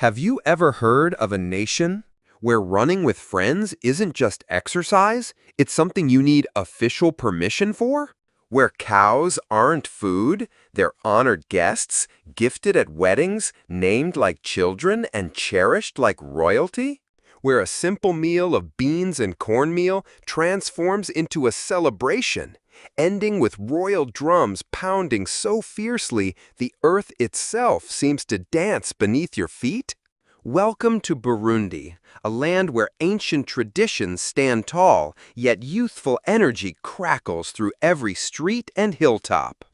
Have you ever heard of a nation where running with friends isn't just exercise, it's something you need official permission for? Where cows aren't food, they're honored guests, gifted at weddings, named like children, and cherished like royalty? Where a simple meal of beans and cornmeal transforms into a celebration, ending with royal drums pounding so fiercely the earth itself seems to dance beneath your feet? Welcome to Burundi, a land where ancient traditions stand tall, yet youthful energy crackles through every street and hilltop.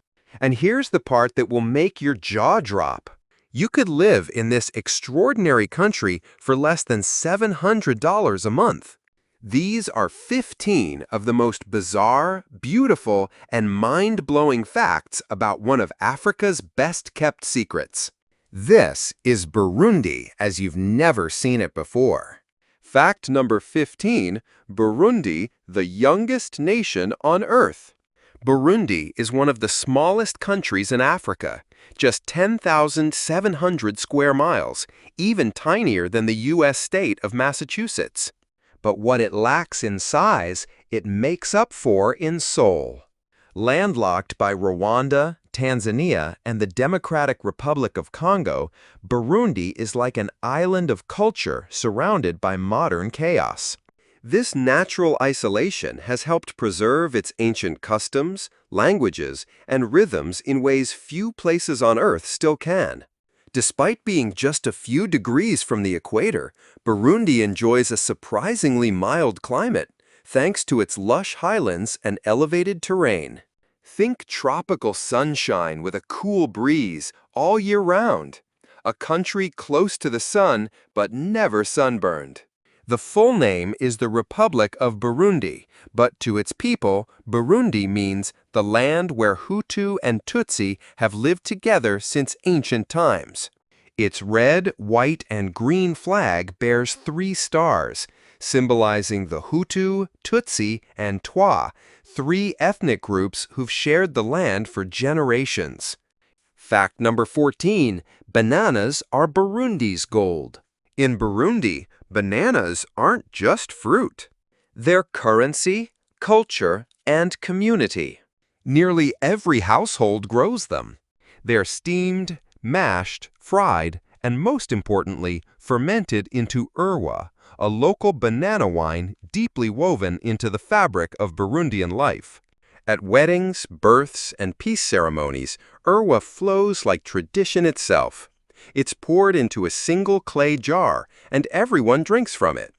And here's the part that will make your jaw drop. You could live in this extraordinary country for less than $700 a month. These are 15 of the most bizarre, beautiful, and mind-blowing facts about one of Africa's best-kept secrets. This is Burundi as you've never seen it before. Fact number 15, Burundi, the youngest nation on Earth. Burundi is one of the smallest countries in Africa, just 10,700 square miles, even tinier than the U.S. state of Massachusetts. But what it lacks in size, it makes up for in soul. Landlocked by Rwanda, Tanzania, and the Democratic Republic of Congo, Burundi is like an island of culture surrounded by modern chaos. This natural isolation has helped preserve its ancient customs, languages, and rhythms in ways few places on Earth still can. Despite being just a few degrees from the equator, Burundi enjoys a surprisingly mild climate, thanks to its lush highlands and elevated terrain. Think tropical sunshine with a cool breeze all year round. A country close to the sun, but never sunburned. The full name is the Republic of Burundi, but to its people, Burundi means the land where Hutu and Tutsi have lived together since ancient times. Its red, white, and green flag bears 3 stars, symbolizing the Hutu, Tutsi, and Twa, 3 ethnic groups who've shared the land for generations. Fact number 14, bananas are Burundi's gold. In Burundi, bananas aren't just fruit. They're currency, culture, and community. Nearly every household grows them. They're steamed, mashed, fried, and most importantly, fermented into urwa, a local banana wine deeply woven into the fabric of Burundian life. At weddings, births, and peace ceremonies, urwa flows like tradition itself. It's poured into a single clay jar, and everyone drinks from it.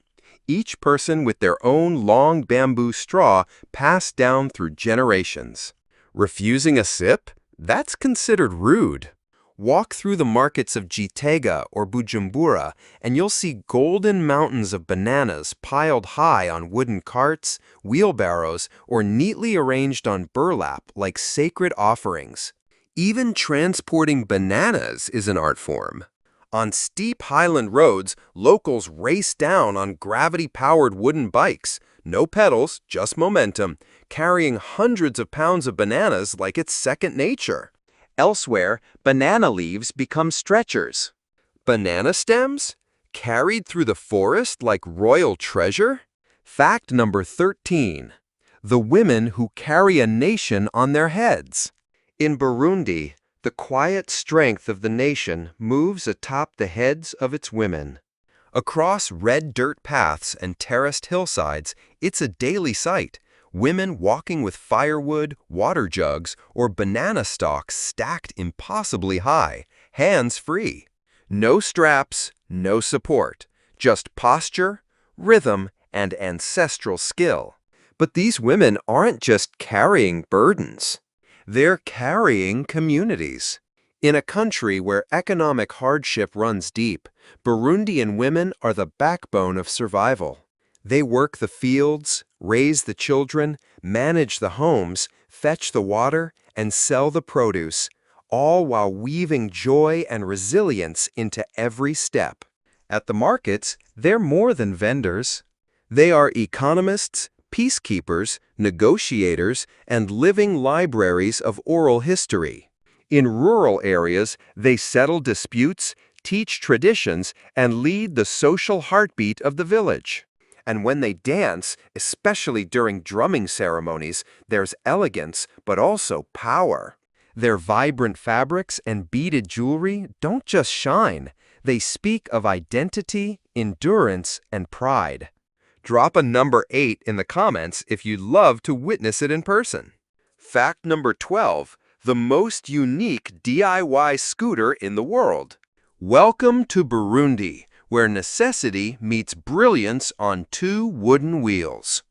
Each person with their own long bamboo straw passed down through generations. Refusing a sip? That's considered rude. Walk through the markets of Gitega or Bujumbura, and you'll see golden mountains of bananas piled high on wooden carts, wheelbarrows, or neatly arranged on burlap like sacred offerings. Even transporting bananas is an art form. On steep highland roads, locals race down on gravity-powered wooden bikes, no pedals, just momentum, carrying hundreds of pounds of bananas like it's second nature. Elsewhere, banana leaves become stretchers. Banana stems? Carried through the forest like royal treasure? Fact number 13. The women who carry a nation on their heads. In Burundi, the quiet strength of the nation moves atop the heads of its women. Across red dirt paths and terraced hillsides, it's a daily sight. Women walking with firewood, water jugs, or banana stalks stacked impossibly high, hands free. No straps, no support, just posture, rhythm, and ancestral skill. But these women aren't just carrying burdens. They're carrying communities. In a country where economic hardship runs deep, Burundian women are the backbone of survival. They work the fields, raise the children, manage the homes, fetch the water, and sell the produce, all while weaving joy and resilience into every step. At the markets, they're more than vendors. They are economists, peacekeepers, negotiators, and living libraries of oral history. In rural areas, they settle disputes, teach traditions, and lead the social heartbeat of the village. And when they dance, especially during drumming ceremonies, there's elegance but also power. Their vibrant fabrics and beaded jewelry don't just shine, they speak of identity, endurance, and pride. Drop a number 8 in the comments if you'd love to witness it in person. Fact number 12, the most unique DIY scooter in the world. Welcome to Burundi, where necessity meets brilliance on 2 wooden wheels.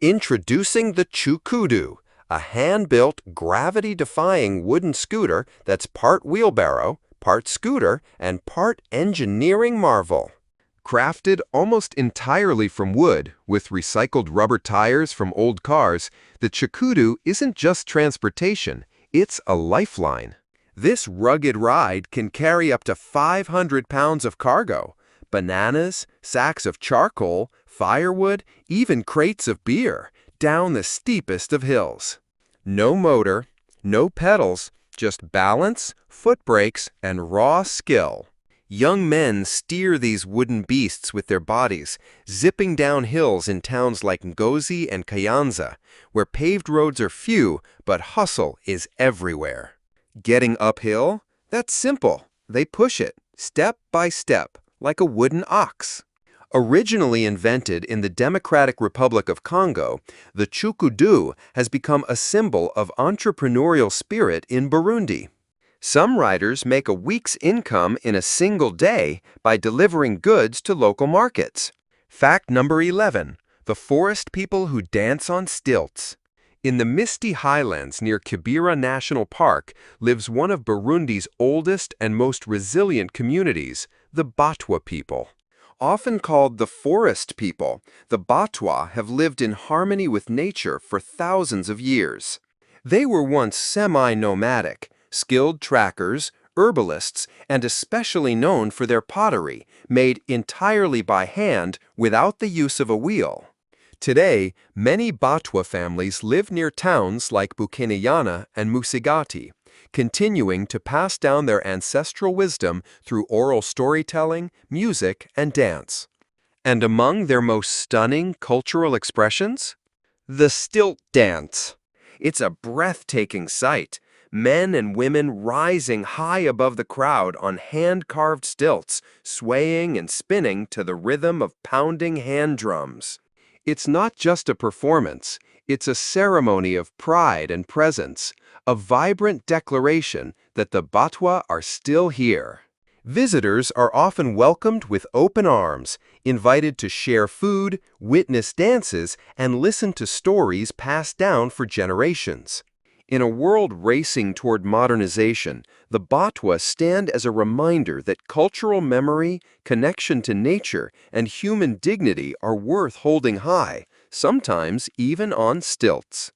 Introducing the Chukudu, a hand-built, gravity-defying wooden scooter that's part wheelbarrow, part scooter, and part engineering marvel. Crafted almost entirely from wood, with recycled rubber tires from old cars, the Chukudu isn't just transportation, it's a lifeline. This rugged ride can carry up to 500 pounds of cargo, bananas, sacks of charcoal, firewood, even crates of beer, down the steepest of hills. No motor, no pedals, just balance, foot brakes, and raw skill. Young men steer these wooden beasts with their bodies, zipping down hills in towns like Ngozi and Kayanza, where paved roads are few, but hustle is everywhere. Getting uphill? That's simple. They push it, step by step, like a wooden ox. Originally invented in the Democratic Republic of Congo, the Chukudu has become a symbol of entrepreneurial spirit in Burundi. Some riders make a week's income in a single day by delivering goods to local markets. Fact number 11, the forest people who dance on stilts. In the misty highlands near Kibera National Park lives one of Burundi's oldest and most resilient communities, the Batwa people. Often called the forest people, the Batwa have lived in harmony with nature for thousands of years. They were once semi-nomadic, skilled trackers, herbalists, and especially known for their pottery, made entirely by hand without the use of a wheel. Today, many Batwa families live near towns like Bukinanyana and Musigati, continuing to pass down their ancestral wisdom through oral storytelling, music, and dance. And among their most stunning cultural expressions? The stilt dance. It's a breathtaking sight. Men and women rising high above the crowd on hand-carved stilts, swaying and spinning to the rhythm of pounding hand drums. It's not just a performance, it's a ceremony of pride and presence, a vibrant declaration that the Batwa are still here. Visitors are often welcomed with open arms, invited to share food, witness dances, and listen to stories passed down for generations. In a world racing toward modernization, the Batwa stand as a reminder that cultural memory, connection to nature, and human dignity are worth holding high, sometimes even on stilts.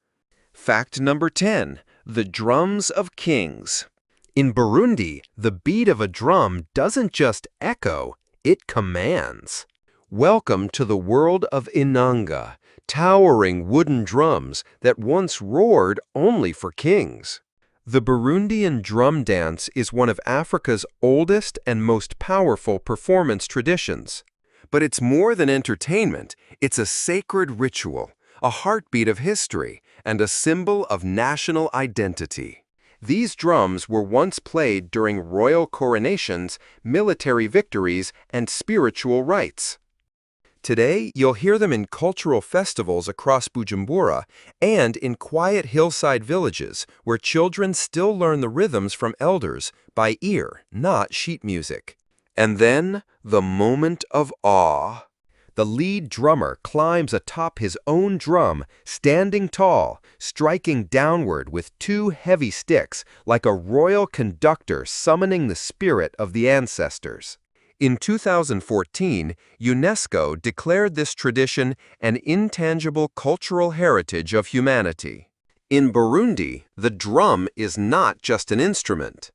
Fact number 10, the drums of kings. In Burundi, the beat of a drum doesn't just echo, it commands. Welcome to the world of Inanga, towering wooden drums that once roared only for kings. The Burundian drum dance is one of Africa's oldest and most powerful performance traditions. But it's more than entertainment, it's a sacred ritual, a heartbeat of history, and a symbol of national identity. These drums were once played during royal coronations, military victories, and spiritual rites. Today, you'll hear them in cultural festivals across Bujumbura and in quiet hillside villages where children still learn the rhythms from elders by ear, not sheet music. And then, the moment of awe. The lead drummer climbs atop his own drum, standing tall, striking downward with 2 heavy sticks like a royal conductor summoning the spirit of the ancestors. In 2014, UNESCO declared this tradition an intangible cultural heritage of humanity. In Burundi, the drum is not just an instrument.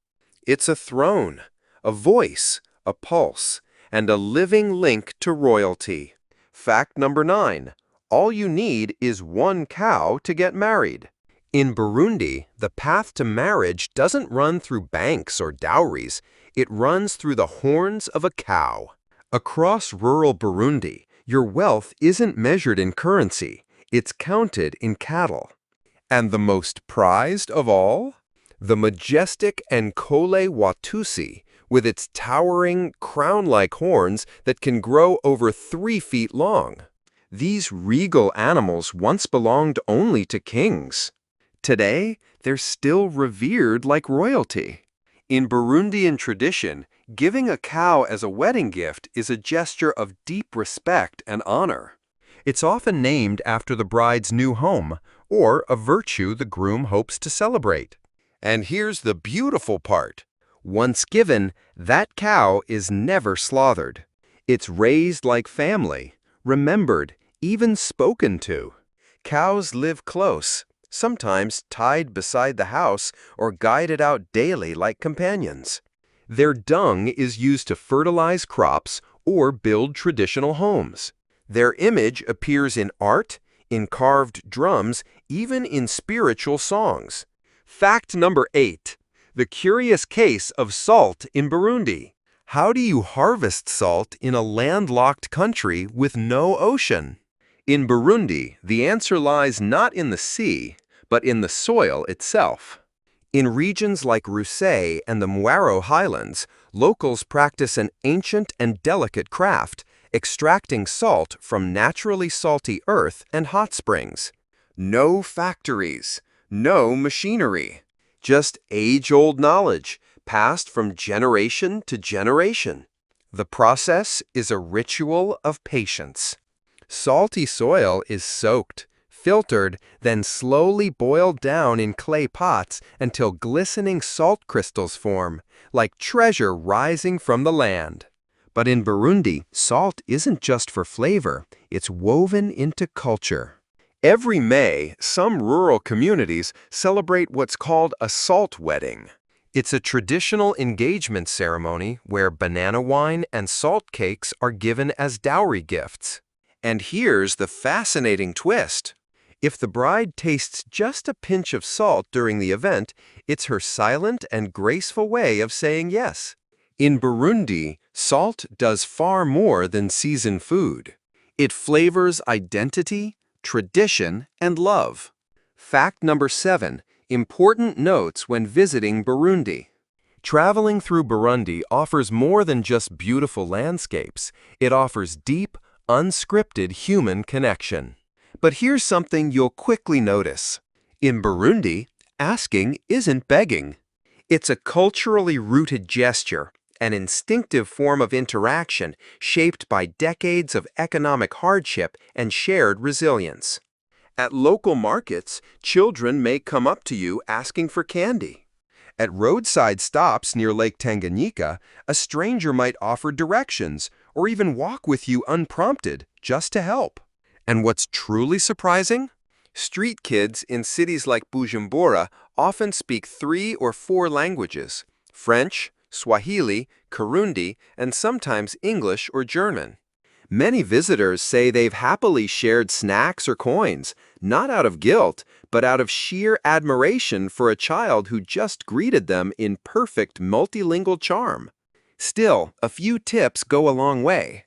It's a throne, a voice, a pulse, and a living link to royalty. Fact number 9. All you need is 1 cow to get married. In Burundi, the path to marriage doesn't run through banks or dowries. It runs through the horns of a cow. Across rural Burundi, your wealth isn't measured in currency. It's counted in cattle. And the most prized of all? The majestic Nkole Watusi, with its towering, crown-like horns that can grow over 3 feet long. These regal animals once belonged only to kings. Today, they're still revered like royalty. In Burundian tradition, giving a cow as a wedding gift is a gesture of deep respect and honor. It's often named after the bride's new home, or a virtue the groom hopes to celebrate. And here's the beautiful part. Once given, that cow is never slaughtered. It's raised like family, remembered, even spoken to. Cows live close, sometimes tied beside the house or guided out daily like companions. Their dung is used to fertilize crops or build traditional homes. Their image appears in art, in carved drums, even in spiritual songs. Fact number 8. The curious case of salt in Burundi. How do you harvest salt in a landlocked country with no ocean? In Burundi, the answer lies not in the sea, but in the soil itself. In regions like Rusay and the Mwaro Highlands, locals practice an ancient and delicate craft, extracting salt from naturally salty earth and hot springs. No factories, no machinery, just age-old knowledge passed from generation to generation. The process is a ritual of patience. Salty soil is soaked, filtered, then slowly boiled down in clay pots until glistening salt crystals form, like treasure rising from the land. But in Burundi, salt isn't just for flavor, it's woven into culture. Every May, some rural communities celebrate what's called a salt wedding. It's a traditional engagement ceremony where banana wine and salt cakes are given as dowry gifts. And here's the fascinating twist. If the bride tastes just a pinch of salt during the event, it's her silent and graceful way of saying yes. In Burundi, salt does far more than season food. It flavors identity, tradition, and love. Fact number 7. Important notes when visiting Burundi. Traveling through Burundi offers more than just beautiful landscapes. It offers deep, unscripted human connection. But here's something you'll quickly notice. In Burundi, asking isn't begging. It's a culturally rooted gesture, an instinctive form of interaction shaped by decades of economic hardship and shared resilience. At local markets, children may come up to you asking for candy. At roadside stops near Lake Tanganyika, a stranger might offer directions or even walk with you unprompted just to help. And what's truly surprising? Street kids in cities like Bujumbura often speak 3 or 4 languages: French, Swahili, Kirundi, and sometimes English or German. Many visitors say they've happily shared snacks or coins, not out of guilt, but out of sheer admiration for a child who just greeted them in perfect multilingual charm. Still, a few tips go a long way.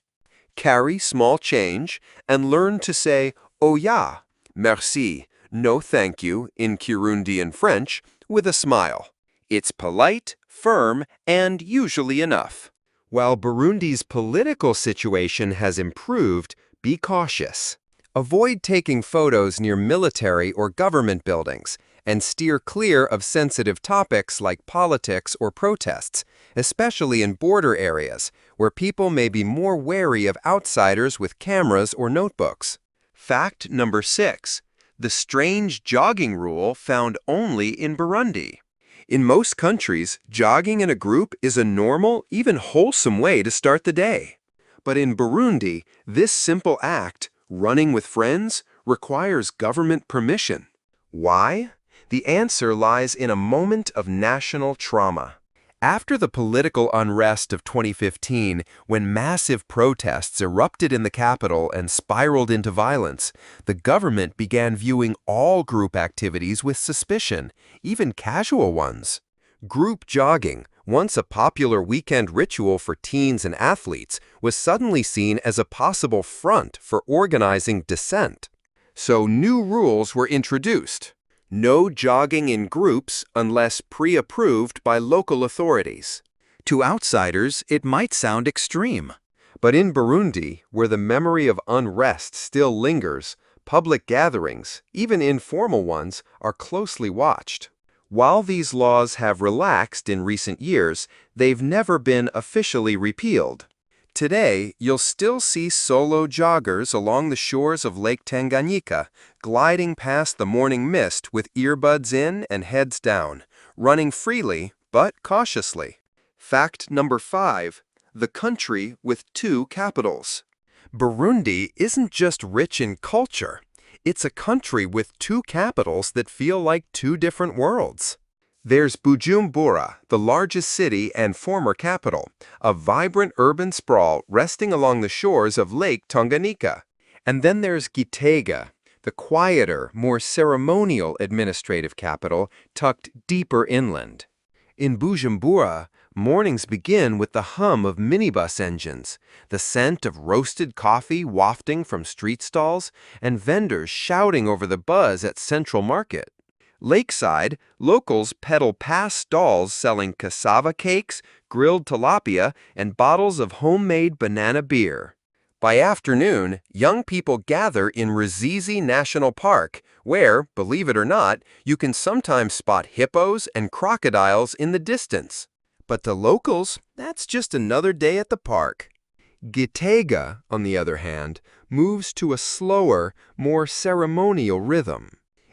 Carry small change and learn to say "Oya," "Merci," "No thank you" in Kirundi and French with a smile. It's polite, firm, and usually enough. While Burundi's political situation has improved, be cautious. Avoid taking photos near military or government buildings, and steer clear of sensitive topics like politics or protests, especially in border areas, where people may be more wary of outsiders with cameras or notebooks. Fact number 6. The strange jogging rule found only in Burundi. In most countries, jogging in a group is a normal, even wholesome way to start the day. But in Burundi, this simple act, running with friends, requires government permission. Why? The answer lies in a moment of national trauma. After the political unrest of 2015, when massive protests erupted in the capital and spiraled into violence, the government began viewing all group activities with suspicion, even casual ones. Group jogging, once a popular weekend ritual for teens and athletes, was suddenly seen as a possible front for organizing dissent. So new rules were introduced. No jogging in groups unless pre-approved by local authorities. To outsiders, it might sound extreme. But in Burundi, where the memory of unrest still lingers, public gatherings, even informal ones, are closely watched. While these laws have relaxed in recent years, they've never been officially repealed. Today, you'll still see solo joggers along the shores of Lake Tanganyika, gliding past the morning mist with earbuds in and heads down, running freely but cautiously. Fact number 5. The country with two capitals. Burundi isn't just rich in culture. It's a country with two capitals that feel like two different worlds. There's Bujumbura, the largest city and former capital, a vibrant urban sprawl resting along the shores of Lake Tanganyika. And then there's Gitega, the quieter, more ceremonial administrative capital tucked deeper inland. In Bujumbura, mornings begin with the hum of minibus engines, the scent of roasted coffee wafting from street stalls, and vendors shouting over the buzz at Central Market. Lakeside, locals peddle past stalls selling cassava cakes, grilled tilapia, and bottles of homemade banana beer. By afternoon, young people gather in Ruzizi National Park, where, believe it or not, you can sometimes spot hippos and crocodiles in the distance. But to locals, that's just another day at the park. Gitega, on the other hand, moves to a slower, more ceremonial rhythm.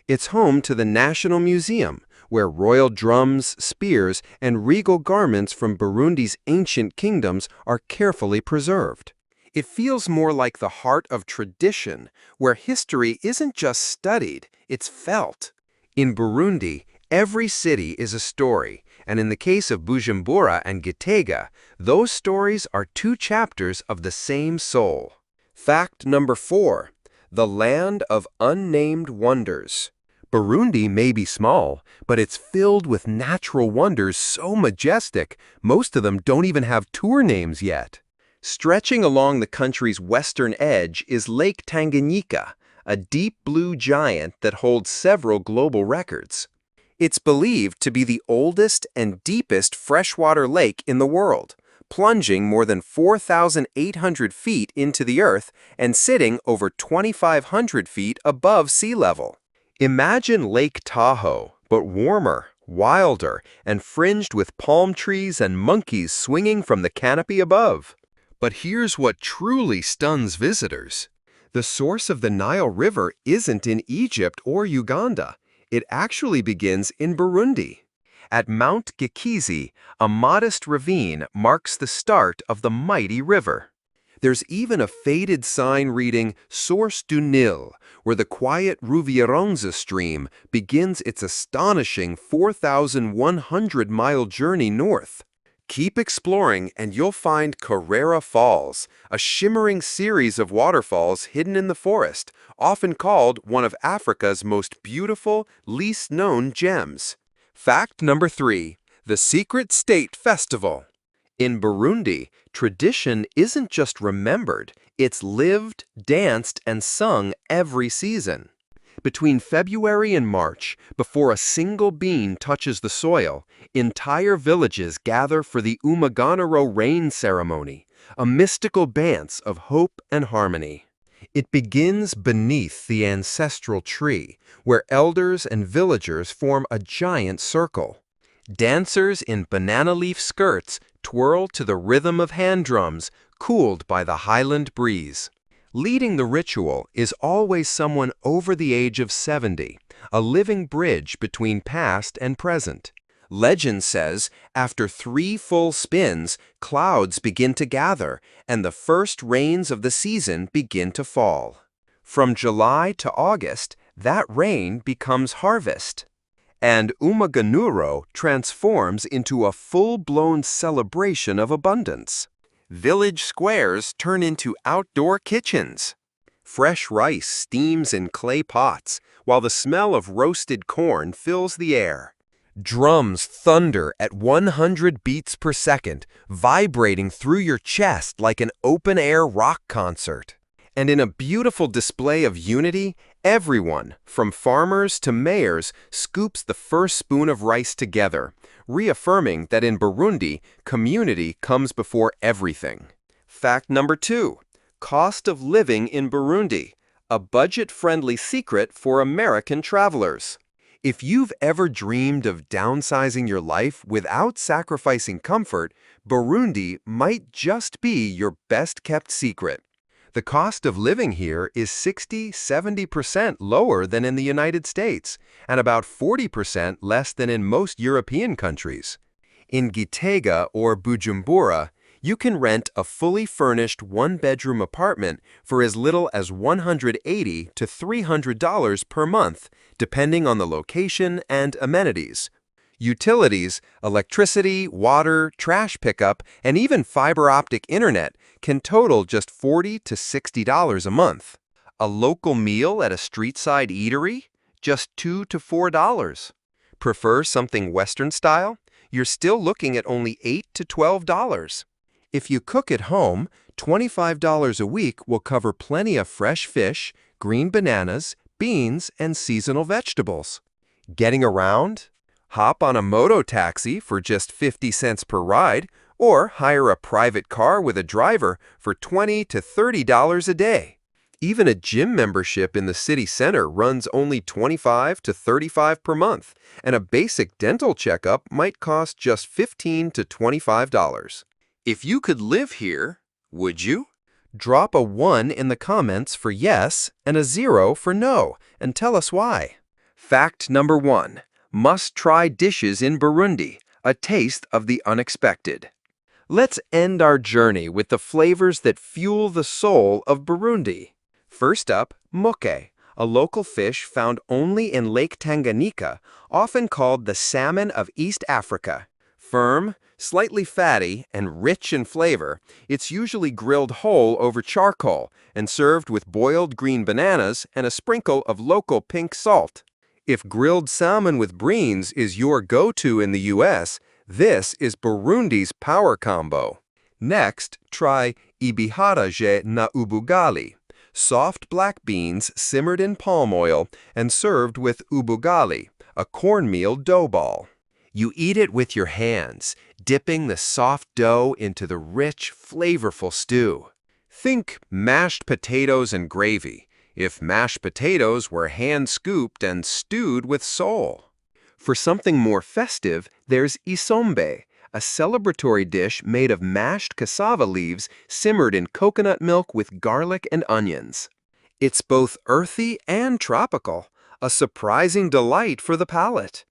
It's home to the National Museum, where royal drums, spears, and regal garments from Burundi's ancient kingdoms are carefully preserved. It feels more like the heart of tradition, where history isn't just studied, it's felt. In Burundi, every city is a story, and in the case of Bujumbura and Gitega, those stories are two chapters of the same soul. Fact number 4. The land of unnamed wonders. Burundi may be small, but it's filled with natural wonders so majestic, most of them don't even have tour names yet. Stretching along the country's western edge is Lake Tanganyika, a deep blue giant that holds several global records. It's believed to be the oldest and deepest freshwater lake in the world, plunging more than 4,800 feet into the earth and sitting over 2,500 feet above sea level. Imagine Lake Tahoe, but warmer, wilder, and fringed with palm trees and monkeys swinging from the canopy above. But here's what truly stuns visitors. The source of the Nile River isn't in Egypt or Uganda. It actually begins in Burundi. At Mount Gikizi, a modest ravine marks the start of the mighty river. There's even a faded sign reading Source du Nil, where the quiet Ruvieronza stream begins its astonishing 4,100-mile journey north. Keep exploring and you'll find Carrera Falls, a shimmering series of waterfalls hidden in the forest, often called one of Africa's most beautiful, least-known gems. Fact number 3. The Secret State Festival. In Burundi, tradition isn't just remembered, it's lived, danced, and sung every season. Between February and March, before a single bean touches the soil, entire villages gather for the Umuganuro rain ceremony, a mystical dance of hope and harmony. It begins beneath the ancestral tree, where elders and villagers form a giant circle. Dancers in banana leaf skirts twirl to the rhythm of hand drums, cooled by the highland breeze. Leading the ritual is always someone over the age of 70, a living bridge between past and present. Legend says, after 3 full spins, clouds begin to gather, and the first rains of the season begin to fall. From July to August, that rain becomes harvest. And Umaganuro transforms into a full-blown celebration of abundance. Village squares turn into outdoor kitchens. Fresh rice steams in clay pots, while the smell of roasted corn fills the air. Drums thunder at 100 beats per second, vibrating through your chest like an open-air rock concert. And in a beautiful display of unity, everyone, from farmers to mayors, scoops the first spoon of rice together, reaffirming that in Burundi, community comes before everything. Fact number 2. Cost of living in Burundi, a budget-friendly secret for American travelers. If you've ever dreamed of downsizing your life without sacrificing comfort, Burundi might just be your best-kept secret. The cost of living here is 60–70% lower than in the United States, and about 40% less than in most European countries. In Gitega or Bujumbura, you can rent a fully furnished one-bedroom apartment for as little as $180 to $300 per month, depending on the location and amenities. Utilities, electricity, water, trash pickup, and even fiber optic internet can total just $40 to $60 a month. A local meal at a street-side eatery? Just $2 to $4. Prefer something Western style? You're still looking at only $8 to $12. If you cook at home, $25 a week will cover plenty of fresh fish, green bananas, beans, and seasonal vegetables. Getting around? Hop on a moto taxi for just 50 cents per ride, or hire a private car with a driver for $20 to $30 a day. Even a gym membership in the city center runs only $25 to $35 per month, and a basic dental checkup might cost just $15 to $25. If you could live here, would you? Drop a 1 in the comments for yes and a 0 for no, and tell us why. Fact number 1. Must-try dishes in Burundi, a taste of the unexpected. Let's end our journey with the flavors that fuel the soul of Burundi. First up, moke, a local fish found only in Lake Tanganyika, often called the salmon of East Africa. Firm, slightly fatty, and rich in flavor, it's usually grilled whole over charcoal and served with boiled green bananas and a sprinkle of local pink salt. If grilled salmon with beans is your go-to in the US, this is Burundi's power combo. Next, try ibiharage na ubugali, soft black beans simmered in palm oil and served with ubugali, a cornmeal dough ball. You eat it with your hands, dipping the soft dough into the rich, flavorful stew. Think mashed potatoes and gravy, if mashed potatoes were hand-scooped and stewed with soul. For something more festive, there's isombe, a celebratory dish made of mashed cassava leaves simmered in coconut milk with garlic and onions. It's both earthy and tropical, a surprising delight for the palate.